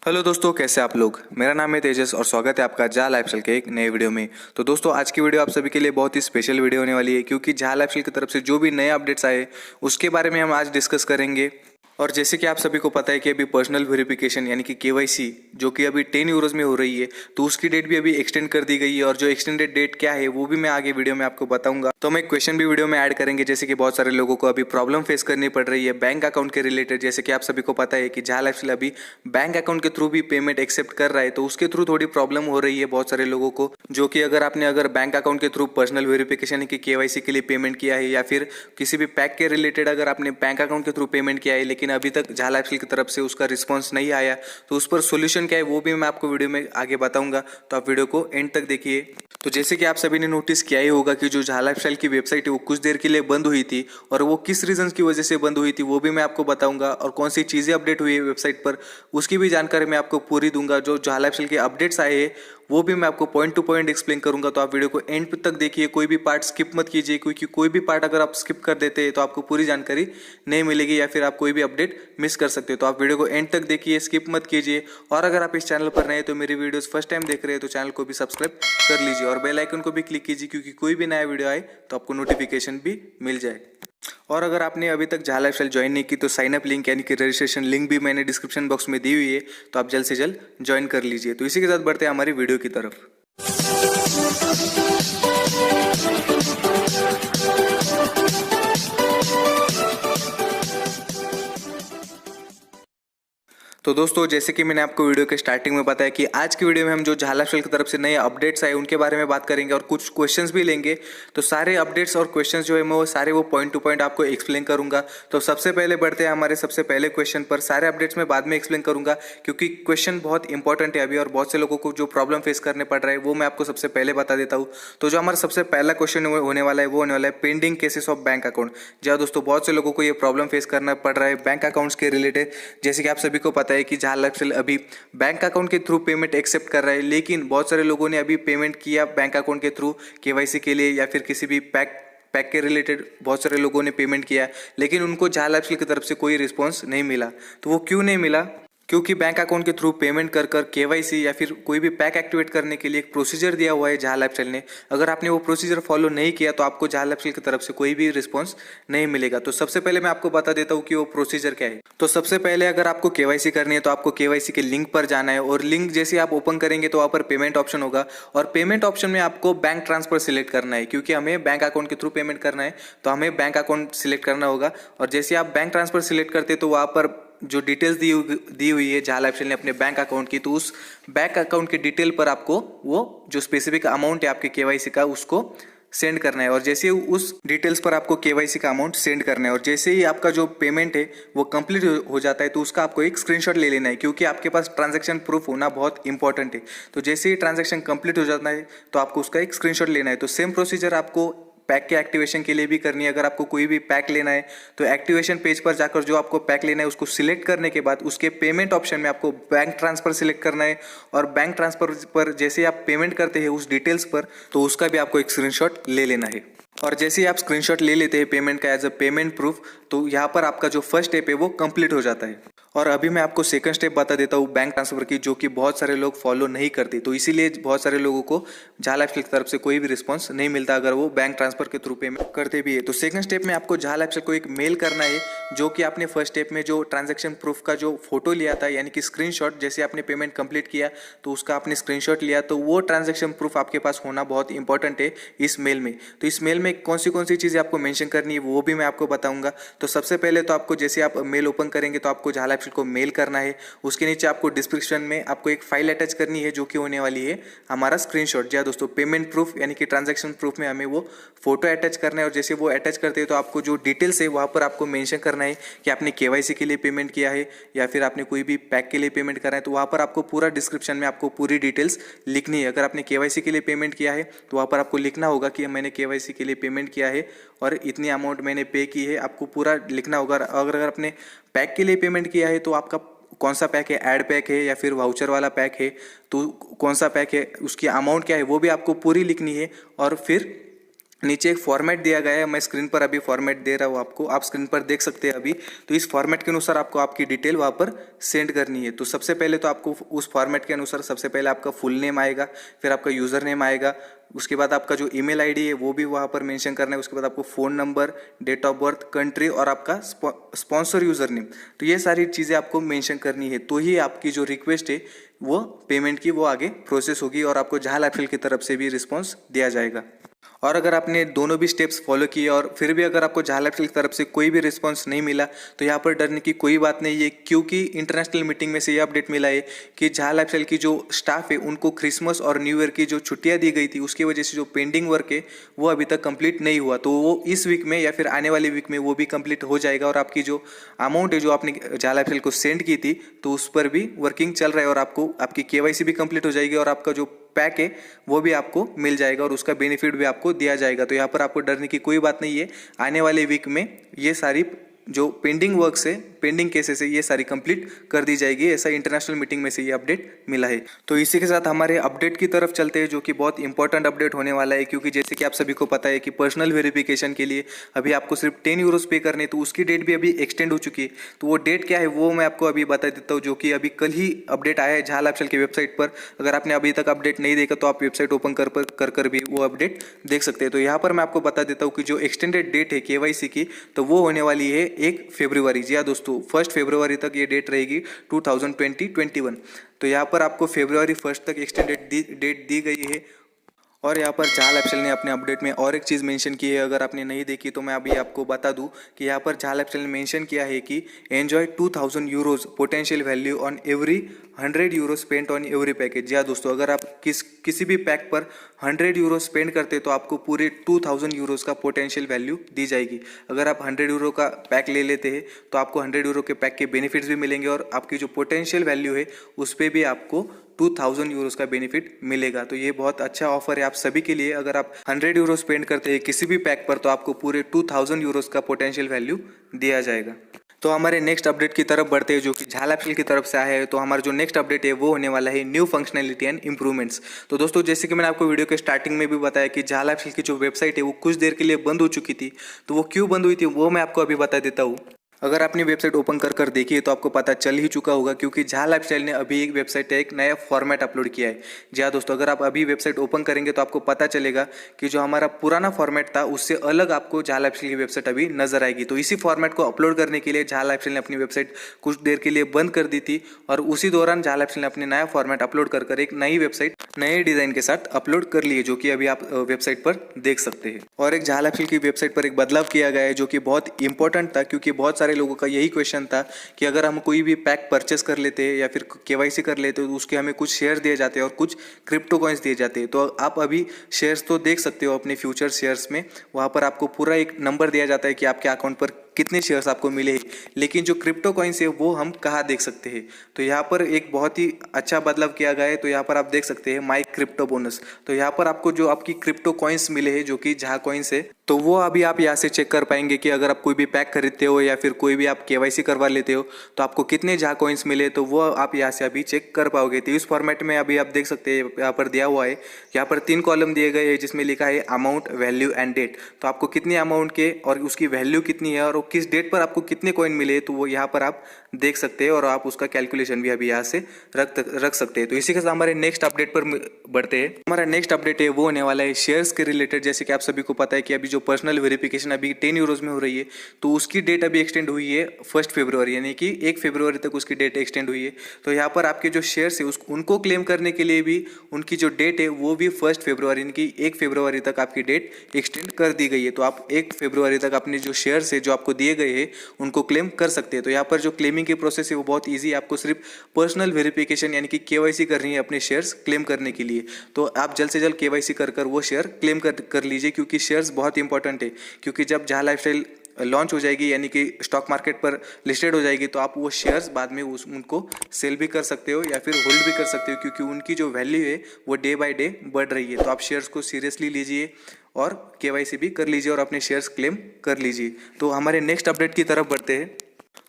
Hello दोस्तों, कैसे आप लोग। मेरा नाम है तेजस और स्वागत है आपका जहा लाइफस्टाइल के एक नए वीडियो में। तो दोस्तों, आज की वीडियो आप सभी के लिए बहुत ही स्पेशल वीडियो होने वाली है, क्योंकि जहा लाइफस्टाइल की तरफ से जो भी नए अपडेट्स आए उसके बारे में हम आज डिस्कस करेंगे। और जैसे कि आप सभी को पता है कि अभी पर्सनल वेरिफिकेशन यानी कि केवाईसी जो कि अभी 10 यूरोज में हो रही है, तो उसकी डेट भी अभी एक्सटेंड कर दी गई है। और जो एक्सटेंडेड डेट क्या है वो भी मैं आगे वीडियो में आपको बताऊंगा। तो हम एक क्वेश्चन भी वीडियो में ऐड करेंगे, जैसे कि बहुत सारे लोगों को अभी प्रॉब्लम फेस करनी पड़ रही है बैंक अकाउंट के रिलेटेड। जैसे कि आप सभी को पता है कि जहा लाइफस्टाइल अभी बैंक अकाउंट के थ्रू भी पेमेंट एक्सेप्ट कर रहा है, तो उसके थ्रू थोड़ी प्रॉब्लम हो रही है बहुत सारे लोगों को। जो कि अगर बैंक अकाउंट के थ्रू पर्सनल वेरिफिकेशन की केवाईसी के लिए पेमेंट किया है, या फिर किसी भी पैक के रिलेटेड अगर आपने बैंक अकाउंट के थ्रू पेमेंट किया है लेकिन अभी तक जहा लाइफस्टाइल की तरफ से उसका रिस्पांस नहीं आया, तो उस पर सोल्यूशन क्या है वो भी मैं आपको वीडियो में आगे बताऊंगा। तो आप वीडियो को एंड तक देखिए। तो जैसे कि आप सभी ने नोटिस किया ही होगा कि जो जहा लाइफस्टाइल की वेबसाइट है वो कुछ देर के लिए बंद हुई थी, और वो किस रीजन की वजह से बंद हुई थी वो भी मैं आपको बताऊंगा। और कौन सी चीज़ें अपडेट हुई है वेबसाइट पर उसकी भी जानकारी मैं आपको पूरी दूंगा। जो जहा लाइफस्टाइल के अपडेट्स आए हैं वो भी मैं आपको पॉइंट टू पॉइंट एक्सप्लेन करूंगा। तो आप वीडियो को एंड तक देखिए, कोई भी पार्ट स्किप मत कीजिए, क्योंकि कोई भी पार्ट अगर आप स्किप कर देते हैं तो आपको पूरी जानकारी नहीं मिलेगी, या फिर आप कोई भी अपडेट मिस कर सकते हो। तो आप वीडियो को एंड तक देखिए, स्किप मत कीजिए। और अगर आप इस चैनल पर नए हैं तो मेरी वीडियोस फर्स्ट टाइम देख रहे हैं तो चैनल को भी सब्सक्राइब कर लीजिए और बेल आइकन को भी क्लिक कीजिए, क्योंकि कोई भी नया वीडियो आए तो आपको नोटिफिकेशन भी मिल जाए। और अगर आपने अभी तक जहा लाइफस्टाइल ज्वाइन नहीं की तो साइन अप लिंक यानी कि रजिस्ट्रेशन लिंक भी मैंने डिस्क्रिप्शन बॉक्स में दी हुई है, तो आप जल्द से जल्द ज्वाइन कर लीजिए। तो इसी के साथ बढ़ते हैं हमारी वीडियो की तरफ। तो दोस्तों, जैसे कि मैंने आपको वीडियो के स्टार्टिंग में बताया कि आज की वीडियो में हम जो जहा लाइफस्टाइल की तरफ से नए अपडेट्स आए उनके बारे में बात करेंगे और कुछ क्वेश्चंस भी लेंगे। तो सारे अपडेट्स और क्वेश्चंस जो है मैं वो पॉइंट टू पॉइंट आपको एक्सप्लेन करूंगा। तो सबसे पहले बढ़ते हैं हमारे सबसे पहले क्वेश्चन पर। सारे अपडेट्स मैं बाद में एक्सप्लेन करूंगा, क्योंकि क्वेश्चन बहुत इंपॉर्टेंट है अभी, और बहुत से लोगों को जो प्रॉब्लम फेस करने पड़ रहा है वो मैं आपको सबसे पहले बता देता हूँ। तो जो हमारा सबसे पहला क्वेश्चन होने वाला है वो होने वाला है pending cases of bank account. जी हाँ दोस्तों, बहुत से लोगों को ये प्रॉब्लम फेस करना पड़ रहा है बैंक अकाउंट्स के रिलेटेड। जैसे कि आप सभी को पता है कि जहा लाइफस्टाइल अभी बैंक अकाउंट के थ्रू पेमेंट एक्सेप्ट कर रहा है, लेकिन बहुत सारे लोगों ने अभी पेमेंट किया बैंक अकाउंट के थ्रू केवाईसी के लिए, या फिर किसी भी पैक के रिलेटेड बहुत सारे लोगों ने पेमेंट किया, लेकिन उनको जहा लाइफस्टाइल की तरफ से कोई रिस्पॉन्स नहीं मिला। तो वो क्यों नहीं मिला? क्योंकि बैंक अकाउंट के थ्रू पेमेंट कर केवाईसी या फिर कोई भी पैक एक्टिवेट करने के लिए एक प्रोसीजर दिया हुआ है जहा लाइफस्टाइल ने। अगर आपने वो प्रोसीजर फॉलो नहीं किया तो आपको जहा लाइफस्टाइल की तरफ से कोई भी रिस्पॉन्स नहीं मिलेगा। तो सबसे पहले मैं आपको बता देता हूँ कि वो प्रोसीजर क्या है। तो सबसे पहले अगर आपको केवाईसी करनी है तो आपको केवाईसी के लिंक पर जाना है, और लिंक जैसे आप ओपन करेंगे तो वहाँ पर पेमेंट ऑप्शन होगा, और पेमेंट ऑप्शन में आपको बैंक ट्रांसफर सिलेक्ट करना है, क्योंकि हमें बैंक अकाउंट के थ्रू पेमेंट करना है तो हमें बैंक अकाउंट सिलेक्ट करना होगा। और जैसे आप बैंक ट्रांसफर सिलेक्ट करते तो वहाँ पर जो डिटेल्स दी हुई है जहा लाइफस्टाइल ने अपने बैंक अकाउंट की, तो उस बैंक अकाउंट के डिटेल पर आपको वो जो स्पेसिफिक अमाउंट है आपके केवाईसी का उसको सेंड करना है। और जैसे ही उस डिटेल्स पर आपको केवाईसी का अमाउंट सेंड करना है, और जैसे ही आपका जो पेमेंट है वो कंप्लीट हो जाता है तो उसका आपको एक स्क्रीनशॉट ले लेना है, क्योंकि आपके पास ट्रांजैक्शन प्रूफ होना बहुत इंपॉर्टेंट है। तो जैसे ही ट्रांजैक्शन कंप्लीट हो जाता है तो आपको उसका एक स्क्रीनशॉट लेना है। तो सेम प्रोसीजर आपको पैक के एक्टिवेशन के लिए भी करनी है। अगर आपको कोई भी पैक लेना है तो एक्टिवेशन पेज पर जाकर जो आपको पैक लेना है उसको सिलेक्ट करने के बाद उसके पेमेंट ऑप्शन में आपको बैंक ट्रांसफर सिलेक्ट करना है, और बैंक ट्रांसफर पर जैसे आप पेमेंट करते हैं उस डिटेल्स पर तो उसका भी आपको एक स्क्रीनशॉट ले लेना है। और जैसे ही आप स्क्रीनशॉट ले लेते हैं पेमेंट का एज अ पेमेंट प्रूफ, तो यहाँ पर आपका जो फर्स्ट स्टेप है वो कंप्लीट हो जाता है। और अभी मैं आपको सेकंड स्टेप बता देता हूँ बैंक ट्रांसफर की, जो कि बहुत सारे लोग फॉलो नहीं करते, तो इसीलिए बहुत सारे लोगों को जहा लाइफस्टाइल की तरफ से कोई भी रिस्पांस नहीं मिलता अगर वो बैंक ट्रांसफर के थ्रू पेमेंट करते भी है। तो सेकंड स्टेप में आपको जहा लाइफस्टाइल को एक मेल करना है, जो कि आपने फर्स्ट स्टेप में जो ट्रांजेक्शन प्रूफ का जो फोटो लिया था यानी कि स्क्रीनशॉट, जैसे आपने पेमेंट कंप्लीट किया तो उसका आपने स्क्रीनशॉट लिया, तो वो ट्रांजेक्शन प्रूफ आपके पास होना बहुत इंपॉर्टेंट है इस मेल में। तो इस मेल में कौन सी चीज़ें आपको मेंशन करनी है वो भी मैं आपको बताऊंगा। तो सबसे पहले तो आपको जैसे आप मेल ओपन करेंगे तो आपको जहा लाइफस्टाइल को मेल करना है। उसके नीचे आपको डिस्क्रिप्शन में आपको एक फाइल अटैच करनी है, जो कि होने वाली है हमारा स्क्रीनशॉट। जी दोस्तों, पेमेंट प्रूफ यानी कि ट्रांजैक्शन प्रूफ में हमें वो फोटो अटैच करना है, और जैसे वो अटैच करते हैं तो आपको जो डिटेल्स है वहाँ पर आपको मेंशन करना है कि आपने केवाईसी के लिए पेमेंट किया है या फिर आपने कोई भी पैक के लिए पेमेंट करा है। तो वहाँ पर आपको पूरा डिस्क्रिप्शन में आपको पूरी डिटेल्स लिखनी है। अगर आपने केवाईसी के लिए पेमेंट किया है तो वहाँ पर आपको लिखना होगा कि मैंने केवाईसी के लिए पेमेंट किया है और इतनी अमाउंट मैंने पे की है, आपको पूरा लिखना होगा। अगर आपने पैक के लिए पेमेंट किया है तो आपका कौन सा पैक है, ऐड पैक है या फिर वाउचर वाला पैक है, तो कौन सा पैक है, उसकी अमाउंट क्या है वो भी आपको पूरी लिखनी है। और फिर नीचे एक फॉर्मेट दिया गया है, मैं स्क्रीन पर अभी फॉर्मेट दे रहा हूँ आपको, आप स्क्रीन पर देख सकते हैं अभी। तो इस फॉर्मेट के अनुसार आपको आपकी डिटेल वहाँ पर सेंड करनी है। तो सबसे पहले तो आपको उस फॉर्मेट के अनुसार सबसे पहले आपका फुल नेम आएगा, फिर आपका यूज़र नेम आएगा, उसके बाद आपका जो ईमेल आईडी है वो भी वहाँ पर मेंशन करना है, उसके बाद आपको phone number, date of birth, country और आपका स्पॉन्सर यूज़र नेम। तो ये सारी चीज़ें आपको मेंशन करनी है, तो ही आपकी जो रिक्वेस्ट है वो पेमेंट की वो आगे प्रोसेस होगी और आपको जहां लाइफस्टाइल की तरफ से भी रिस्पॉन्स दिया जाएगा। और अगर आपने दोनों भी स्टेप्स फॉलो किए और फिर भी अगर आपको जहां लाइफस्टाइल की तरफ से कोई भी रिस्पॉन्स नहीं मिला, तो यहाँ पर डरने की कोई बात नहीं है, क्योंकि इंटरनेशनल मीटिंग में से ये अपडेट मिला है कि जहां लाइफस्टाइल की जो स्टाफ है उनको क्रिसमस और न्यू ईयर की जो छुट्टियां दी गई थी उसकी वजह से जो पेंडिंग वर्क है वो अभी तक कंप्लीट नहीं हुआ। तो वो इस वीक में या फिर आने वाली वीक में वो भी कंप्लीट हो जाएगा और आपकी जो अमाउंट है जो आपने जहां लाइफस्टाइल को सेंड की थी तो उस पर भी वर्किंग चल रहा है और आपको आपकी केवाईसी भी कंप्लीट हो जाएगी और आपका जो पैक है वो भी आपको मिल जाएगा और उसका बेनिफिट भी आपको दिया जाएगा। तो यहाँ पर आपको डरने की कोई बात नहीं है, आने वाले वीक में ये सारी जो पेंडिंग वर्क्स है, पेंडिंग केसेस है, ये सारी कंप्लीट कर दी जाएगी, ऐसा इंटरनेशनल मीटिंग में से ये अपडेट मिला है। तो इसी के साथ हमारे अपडेट की तरफ चलते हैं जो कि बहुत इंपॉर्टेंट अपडेट होने वाला है, क्योंकि जैसे कि आप सभी को पता है कि पर्सनल वेरिफिकेशन के लिए अभी आपको सिर्फ 10 यूरोज पे करने, तो उसकी डेट भी अभी एक्सटेंड हो चुकी है। तो वो डेट क्या है वो मैं आपको अभी बता देता हूँ, जो कि अभी कल ही अपडेट आया है जहां लाइफस्टाइल की वेबसाइट पर। अगर आपने अभी तक अपडेट नहीं देखा तो आप वेबसाइट ओपन कर भी वो अपडेट देख सकते हैं। तो यहाँ पर मैं आपको बता देता हूँ कि जो एक्सटेंडेड डेट है केवाईसी की, तो वो होने वाली है 1 फरवरी। जी हाँ दोस्तों, 1 फरवरी तक ये डेट रहेगी 2020-21। तो यहाँ पर आपको फरवरी 1 तक एक्सटेंडेड डेट दी गई है। और यहाँ पर जहां लाइफस्टाइल ने अपने अपडेट में और एक चीज़ मेंशन की है, अगर आपने नहीं देखी तो मैं अभी आपको बता दूं कि यहाँ पर जहां लाइफस्टाइल ने मेंशन किया है कि enjoy 2000 euros potential value on every 100 euro spent on every package. जी हाँ दोस्तों, अगर आप किसी भी पैक पर 100 यूरो स्पेंड करते तो आपको पूरे 2000 यूरोज का पोटेंशियल वैल्यू दी जाएगी। अगर आप 100 यूरो का पैक ले लेते हैं तो आपको 100 यूरो के पैक के बेनिफिट्स भी मिलेंगे और आपकी जो पोटेंशियल वैल्यू है उस पर भी आपको 2000 यूरोज का बेनिफिट मिलेगा। तो ये बहुत अच्छा ऑफर है आप सभी के लिए। अगर आप 100 यूरो स्पेंड करते हैं किसी भी पैक पर तो आपको पूरे 2000 यूरोज का पोटेंशियल वैल्यू दिया जाएगा। तो हमारे नेक्स्ट अपडेट की तरफ बढ़ते हैं जो कि जहां लाइफस्टाइल की तरफ से आया है। तो हमारा जो नेक्स्ट अपडेट है वो होने वाला है न्यू फंक्शनैलिटी एंड इंप्रूवमेंट्स। तो दोस्तों जैसे कि मैंने आपको वीडियो के स्टार्टिंग में भी बताया कि जहां लाइफस्टाइल की जो वेबसाइट है वो कुछ देर के लिए बंद हो चुकी थी, तो वो क्यों बंद हुई थी वो मैं आपको अभी बता देता हूँ। अगर आपने वेबसाइट ओपन कर देखी है तो आपको पता चल ही चुका होगा, क्योंकि जहां लाइफस्टाइल ने अभी एक वेबसाइट है एक नया फॉर्मेट अपलोड किया है। जी हाँ दोस्तों, अगर आप अभी वेबसाइट ओपन करेंगे तो आपको पता चलेगा कि जो हमारा पुराना फॉर्मेट था उससे अलग आपको जहां लाइफस्टाइल की वेबसाइट अभी नजर आएगी। तो इसी फॉर्मेट को अपलोड करने के लिए जहां लाइफस्टाइल ने अपनी वेबसाइट कुछ देर के लिए बंद कर दी थी और उसी दौरान जहां लाइफस्टाइल ने अपने नया फॉर्मेट अपलोड कर एक नई वेबसाइट नए डिजाइन के साथ अपलोड कर लिए, जो कि अभी आप वेबसाइट पर देख सकते हैं। और एक जहां लाइफस्टाइल की वेबसाइट पर एक बदलाव किया गया है जो कि बहुत इंपॉर्टेंट था, क्योंकि बहुत सारे लोगों का यही क्वेश्चन था कि अगर हम कोई भी पैक परचेस कर लेते हैं या फिर केवाईसी कर लेते हैं तो उसके हमें कुछ शेयर दिए जाते हैं और कुछ क्रिप्टो कॉइन्स दिए जाते हैं। तो आप अभी शेयर्स तो देख सकते हो अपने फ्यूचर शेयर्स में, वहाँ पर आपको पूरा एक नंबर दिया जाता है कि आपके अकाउंट पर कितने शेयर्स आपको मिले हैं, लेकिन जो क्रिप्टो कॉइन्स है वो हम कहाँ देख सकते हैं। तो यहाँ पर एक बहुत ही अच्छा बदलाव किया गया है। तो यहाँ पर आप देख सकते हैं माई क्रिप्टो बोनस। तो यहाँ पर आपको जो आपकी क्रिप्टो कॉइन्स मिले हैं जो कि जहाँ कॉइन्स है, तो वो अभी आप यहाँ से चेक कर पाएंगे कि अगर आप कोई भी पैक खरीदते हो या फिर कोई भी आप केवाईसी करवा लेते हो तो आपको कितने जहाँ कॉइन्स मिले, तो वो आप यहाँ से अभी चेक कर पाओगे। तो इस फॉर्मेट में अभी आप देख सकते हैं यहाँ पर दिया हुआ है, यहाँ पर 3 कॉलम दिए गए हैं जिसमें लिखा है अमाउंट, वैल्यू एंड डेट। तो आपको कितने अमाउंट के और उसकी वैल्यू कितनी है और किस डेट पर आपको कितने कॉइन मिले, तो वो यहाँ पर आप देख सकते हैं और आप उसका कैलकुलेशन भी अभी यहाँ से रख सकते हैं। तो इसी के साथ हमारे नेक्स्ट अपडेट पर बढ़ते हैं। हमारा नेक्स्ट अपडेट है वो होने वाला है शेयर्स के रिलेटेड। जैसे कि आप सभी को पता है कि अभी जो पर्सनल वेरिफिकेशन अभी 10 यूरोज में हो रही है, तो उसकी डेट अभी एक्सटेंड हुई है 1 फरवरी, यानी कि 1 फरवरी तक उसकी डेट एक्सटेंड हुई है। तो यहाँ पर आपके जो शेयर्स है उनको क्लेम करने के लिए भी उनकी जो डेट है वो भी 1 फरवरी यानी कि 1 फरवरी तक आपकी डेट एक्सटेंड कर दी गई है। तो आप 1 फरवरी तक अपने जो शेयर्स है जो आपको दिए गए हैं उनको क्लेम कर सकते हैं। तो यहाँ पर जो क्लेमिंग की प्रोसेस है वो बहुत ईजी है, आपको सिर्फ पर्सनल वेरिफिकेशन यानी कि केवाईसी करनी है अपने शेयर्स क्लेम करने के लिए। तो आप जल्द से जल्द केवाईसी कर वो शेयर क्लेम कर लीजिए, क्योंकि शेयर्स बहुत इंपॉर्टेंट है। क्योंकि जब जहां लाइफस्टाइल लॉन्च हो जाएगी यानी कि स्टॉक मार्केट पर लिस्टेड हो जाएगी तो आप वो शेयर्स बाद में उनको सेल भी कर सकते हो या फिर होल्ड भी कर सकते हो, क्योंकि उनकी जो वैल्यू है वो डे बाय डे बढ़ रही है। तो आप शेयर्स को सीरियसली लीजिए और केवाईसी भी कर लीजिए और अपने शेयर्स क्लेम कर लीजिए। तो हमारे नेक्स्ट अपडेट की तरफ बढ़ते हैं।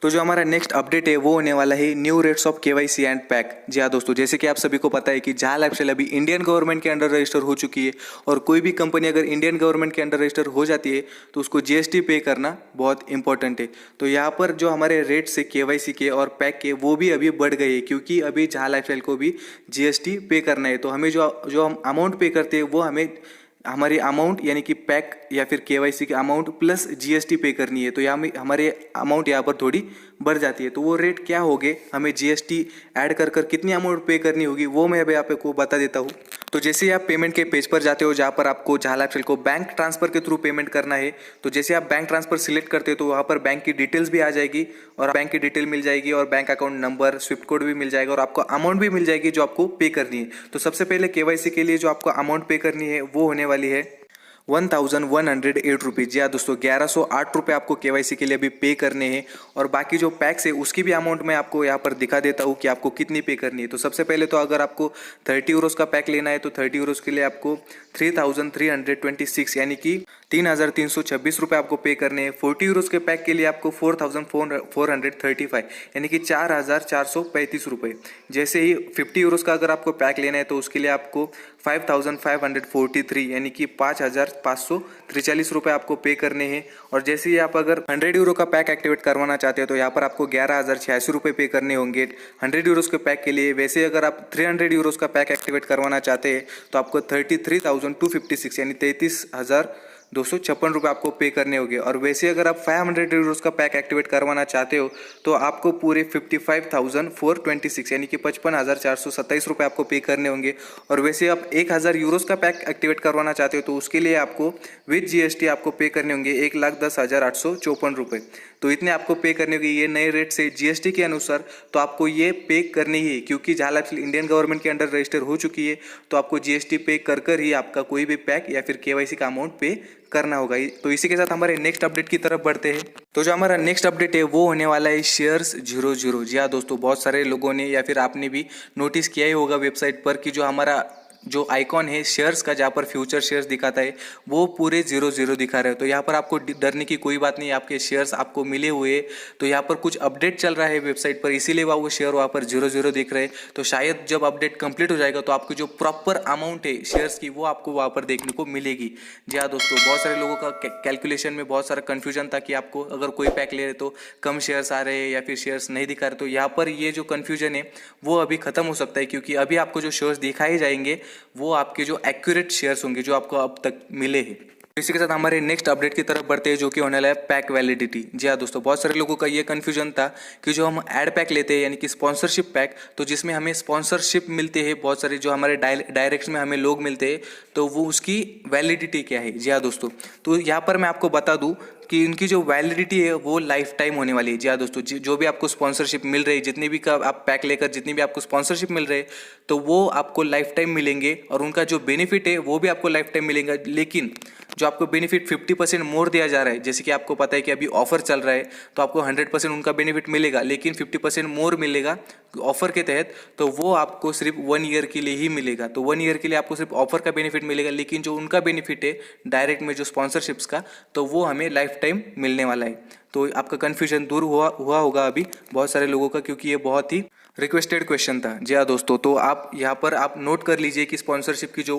तो जो हमारा नेक्स्ट अपडेट है वो होने वाला है new rates of KYC and pack. जी हाँ दोस्तों, जैसे कि आप सभी को पता है कि जहां लाइफस्टाइल अभी इंडियन गवर्नमेंट के अंडर रजिस्टर हो चुकी है और कोई भी कंपनी अगर इंडियन गवर्नमेंट के अंडर रजिस्टर हो जाती है तो उसको जीएसटी पे करना बहुत इंपॉर्टेंट है। तो यहाँ पर जो हमारे रेट्स है केवाईसी के और पैक के वो भी अभी बढ़ गए हैं, क्योंकि अभी जहां लाइफस्टाइल को भी जीएसटी पे करना है। तो हमें जो हम अमाउंट पे करते हैं वो हमें हमारी अमाउंट यानी कि पैक या फिर केवाईसी की अमाउंट प्लस जीएसटी पे करनी है। तो यहाँ हमारे अमाउंट यहाँ पर थोड़ी बढ़ जाती है। तो वो रेट क्या होगे, हमें जीएसटी ऐड कर कितनी अमाउंट पे करनी होगी वो मैं अभी आपको बता देता हूँ। तो जैसे ही आप पेमेंट के पेज पर जाते हो जहाँ पर आपको जहां लाइफस्टाइल को बैंक ट्रांसफर के थ्रू पेमेंट करना है, तो जैसे आप बैंक ट्रांसफर सिलेक्ट करते हो तो वहाँ पर बैंक की डिटेल्स भी आ जाएगी और बैंक की डिटेल मिल जाएगी और bank account number, Swift code भी मिल जाएगा और आपको अमाउंट भी मिल जाएगी जो आपको पे करनी है। तो सबसे पहले केवाईसी के लिए जो आपको अमाउंट पे करनी है वो होने वाली है 1108 रुपीज़। जी हाँ दोस्तों, 1108 रुपये आपको केवाईसी के लिए अभी पे करने हैं। और बाकी जो पैक्स है उसकी भी अमाउंट मैं आपको यहाँ पर दिखा देता हूँ कि आपको कितनी पे करनी है। तो सबसे पहले तो अगर आपको 30 यूरोज़ का पैक लेना है तो 30 यूरोज़ के लिए आपको 3326 यानी कि 3326 रुपये आपको पे करने हैं। 40 यूरोज़ के पैक के लिए आपको 4435 यानी कि 4435 रुपये। जैसे ही 50 यूरोज़ का अगर आपको पैक लेना है तो उसके लिए आपको 5543 यानी कि 5543 रुपये आपको पे करने हैं। और जैसे ही आप अगर 100 यूरो का पैक एक्टिवेट करवाना चाहते हो तो यहाँ पर आपको 11,086 रुपये पे करने होंगे 100 यूरोज़ के पैक के लिए। वैसे अगर आप 300 यूरोज़ का पैक एक्टिवेट करवाना चाहते हैं तो आपको 33,256 यानी 33,256 रुपये आपको पे करने होंगे। और वैसे अगर आप 500 यूरोज़ का पैक एक्टिवेट करवाना चाहते हो तो आपको पूरे 55,426 यानी कि 55,427 रुपये आपको पे करने होंगे। और वैसे आप 1,000 यूरोज़ का पैक एक्टिवेट करवाना चाहते हो तो उसके लिए आपको विद जीएसटी आपको पे करने होंगे 1,10,854 रुपये। तो इतने आपको पे करने होंगे ये नए रेट से जीएसटी के अनुसार। तो आपको ये पे करनी ही है क्योंकि जहां लाइफस्टाइल इंडियन गवर्नमेंट के अंडर रजिस्टर हो चुकी है तो आपको जीएसटी पे कर ही आपका कोई भी पैक या फिर केवाईसी का अमाउंट पे करना होगा। तो इसी के साथ हमारे नेक्स्ट अपडेट की तरफ बढ़ते हैं। तो जो हमारा नेक्स्ट अपडेट है वो होने वाला है शेयर्स 00। जी हाँ दोस्तों, बहुत सारे लोगों ने या फिर आपने भी नोटिस किया ही होगा वेबसाइट पर कि जो हमारा जो आइकॉन है शेयर्स का जहाँ पर फ्यूचर शेयर्स दिखाता है वो पूरे 00 दिखा रहे हो। तो यहाँ पर आपको डरने की कोई बात नहीं, आपके शेयर्स आपको मिले हुए। तो यहाँ पर कुछ अपडेट चल रहा है वेबसाइट पर, इसीलिए वो शेयर वहाँ पर 00 दिख रहे हैं। तो शायद जब अपडेट कंप्लीट हो जाएगा तो आपकी जो प्रॉपर अमाउंट है शेयर्स की वो आपको वहाँ पर देखने को मिलेगी। जी हाँ दोस्तों, बहुत सारे लोगों का कैलकुलेशन में बहुत सारा कन्फ्यूजन था कि आपको अगर कोई पैक ले रहे तो कम शेयर्स आ रहे हैं या फिर शेयर्स नहीं दिखा रहे। तो यहाँ पर ये जो कन्फ्यूजन है वो अभी खत्म हो सकता है क्योंकि अभी आपको जो शेयर्स दिखाए जाएंगे वो आपके जो एक्यूरेट शेयर्स होंगे जो आपको अब तक मिले हैं। इसी के साथ हमारे नेक्स्ट अपडेट की तरफ बढ़ते हैं जो कि होने वाला है पैक वैलिडिटी। जी हाँ दोस्तों, बहुत सारे लोगों का ये कन्फ्यूजन था कि जो हम ऐड पैक लेते हैं यानी कि स्पॉन्सरशिप पैक, तो जिसमें हमें स्पॉन्सरशिप मिलते हैं, बहुत सारे जो हमारे डायरेक्ट में हमें लोग मिलते हैं, तो वो उसकी वैलिडिटी क्या है। जी हाँ दोस्तों, तो यहाँ पर मैं आपको बता दूँ कि इनकी जो वैलिडिटी है वो लाइफ टाइम होने वाली है। जी हाँ दोस्तों, जो भी आपको स्पॉन्सरशिप मिल रही है, जितनी भी का आप पैक लेकर जितनी भी आपको स्पॉन्सरशिप मिल रहे हैं तो वो आपको लाइफ टाइम मिलेंगे और उनका जो बेनिफिट है वो भी आपको लाइफ टाइम मिलेगा। लेकिन जो आपको बेनिफिट 50% मोर दिया जा रहा है, जैसे कि आपको पता है कि अभी ऑफर चल रहा है तो आपको 100% उनका बेनिफिट मिलेगा लेकिन 50% मोर मिलेगा ऑफर के तहत, तो वो आपको सिर्फ 1 ईयर के लिए ही मिलेगा। तो 1 ईयर के लिए आपको सिर्फ ऑफर का बेनिफिट मिलेगा, लेकिन जो उनका बेनिफिट है डायरेक्ट में जो स्पॉन्सरशिप्स का, तो वो हमें लाइफ टाइम मिलने वाला है। तो आपका कन्फ्यूजन दूर हुआ होगा अभी बहुत सारे लोगों का, क्योंकि ये बहुत ही रिक्वेस्टेड क्वेश्चन था। जी हाँ दोस्तों, तो आप यहाँ पर आप नोट कर लीजिए कि स्पॉन्सरशिप की जो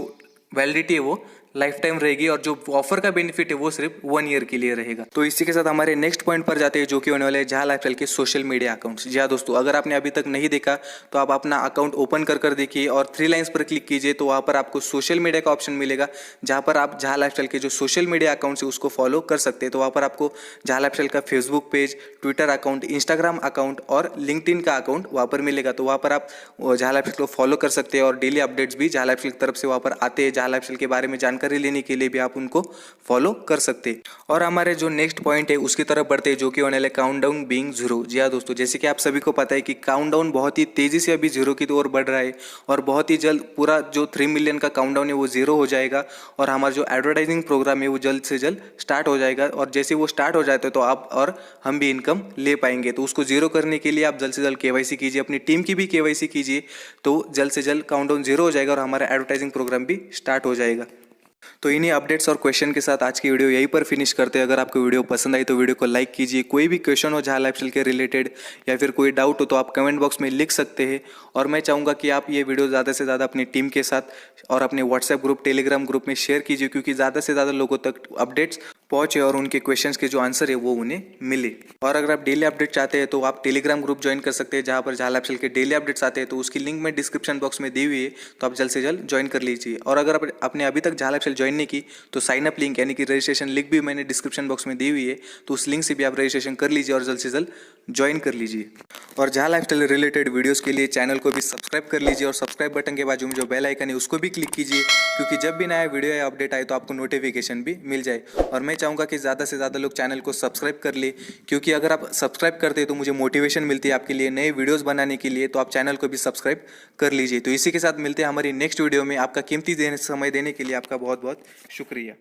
वैलिडिटी है वो लाइफ टाइम रहेगी और जो ऑफर का बेनिफिट है वो सिर्फ 1 ईयर के लिए रहेगा। तो इसी के साथ हमारे नेक्स्ट पॉइंट पर जाते हैं जो कि होने वाले जहां लाइफस्टाइल के सोशल मीडिया अकाउंट्स। जी हाँ दोस्तों, अगर आपने अभी तक नहीं देखा तो आप अपना अकाउंट ओपन कर देखिए और 3 लाइन्स पर क्लिक कीजिए तो वहाँ पर आपको सोशल मीडिया का ऑप्शन मिलेगा जहाँ पर आप जहां लाइफस्टाइल के जो सोशल मीडिया अकाउंट्स है उसको फॉलो कर सकते हैं। तो वहाँ पर आपको जहां लाइफस्टाइल का Facebook page, Twitter account, Instagram account और लिंक्डइन का अकाउंट वहाँ पर मिलेगा। तो वहाँ पर आप जहां लाइफस्टाइल को फॉलो कर सकते हैं और डेली अपडेट्स भी जहां लाइफस्टाइल की तरफ से वहाँ पर आते हैं। जहां लाइफस्टाइल के बारे में जानकारी लेने के लिए भी आप उनको फॉलो कर सकते हैं। और हमारे जो नेक्स्ट पॉइंट है उसकी तरफ बढ़ते हैं जो कि होने वाले काउंटडाउन बीइंग 0। जी हाँ दोस्तों, जैसे कि आप सभी को पता है कि काउंटडाउन बहुत ही तेजी से अभी 0 की ओर बढ़ रहा है और बहुत ही जल्द पूरा जो 3 मिलियन का काउंटडाउन है वो 0 हो जाएगा और हमारा जो एडवर्टाइजिंग प्रोग्राम है वो जल्द से जल्द स्टार्ट हो जाएगा। और जैसे वो स्टार्ट हो जाते तो आप और हम भी इनकम ले पाएंगे। तो उसको 0 करने के लिए आप जल्द से जल्द केवाईसी कीजिए, अपनी टीम की भी केवाईसी कीजिए, तो जल्द से जल्द काउंटडाउन 0 हो जाएगा और हमारा एडवर्टाइजिंग प्रोग्राम भी स्टार्ट हो जाएगा। तो इन्हीं अपडेट्स और क्वेश्चन के साथ आज की वीडियो यहीं पर फिनिश करते हैं। अगर आपको वीडियो पसंद आई तो वीडियो को लाइक कीजिए। कोई भी क्वेश्चन हो झाला लाइफस्टाइल के रिलेटेड या फिर कोई डाउट हो तो आप कमेंट बॉक्स में लिख सकते हैं। और मैं चाहूँगा कि आप ये वीडियो ज़्यादा से ज़्यादा अपनी टीम के साथ और अपने व्हाट्सएप ग्रुप, टेलीग्राम ग्रुप में शेयर कीजिए, क्योंकि ज़्यादा से ज़्यादा लोगों तक अपडेट्स पहुँचे और उनके क्वेश्चंस के जो आंसर है वो उन्हें मिले। और अगर आप डेली अपडेट चाहते हैं तो आप टेलीग्राम ग्रुप ज्वाइन कर सकते हैं, जहाँ पर झाला लाइफस्टाइल के डेली अपडेट्स आते हैं। तो उसकी लिंक मैं डिस्क्रिप्शन बॉक्स में दी हुई है, तो आप जल्द से जल्द ज्वाइन कर लीजिए। और अगर आपने अभी तक झाला लाइफस्टाइल ज्वाइन नहीं की तो साइन अप लिंक यानी कि रजिस्ट्रेशन लिंक भी मैंने डिस्क्रिप्शन बॉक्स में दी हुई है, तो उस लिंक से भी आप रजिस्ट्रेशन कर लीजिए और जल्द से जल्द ज्वाइन कर लीजिए। और झाला लाइफस्टाइल रिलेटेड वीडियोस के लिए चैनल को भी सब्सक्राइब कर लीजिए और सब्सक्राइब बटन के बाजू में जो बेल आइकन है उसको भी क्लिक कीजिए, क्योंकि जब भी नया वीडियो या अपडेट आए तो आपको नोटिफिकेशन भी मिल जाए। और मैं चाहूँगा कि ज़्यादा से ज़्यादा लोग चैनल को सब्सक्राइब कर ले, क्योंकि अगर आप सब्सक्राइब करते हैं तो मुझे मोटिवेशन मिलती है आपके लिए नए वीडियोज़ बनाने के लिए। तो आप चैनल को भी सब्सक्राइब कर लीजिए। तो इसी के साथ मिलते हैं हमारी नेक्स्ट वीडियो में। आपका कीमती समय देने के लिए आपका बहुत बहुत शुक्रिया।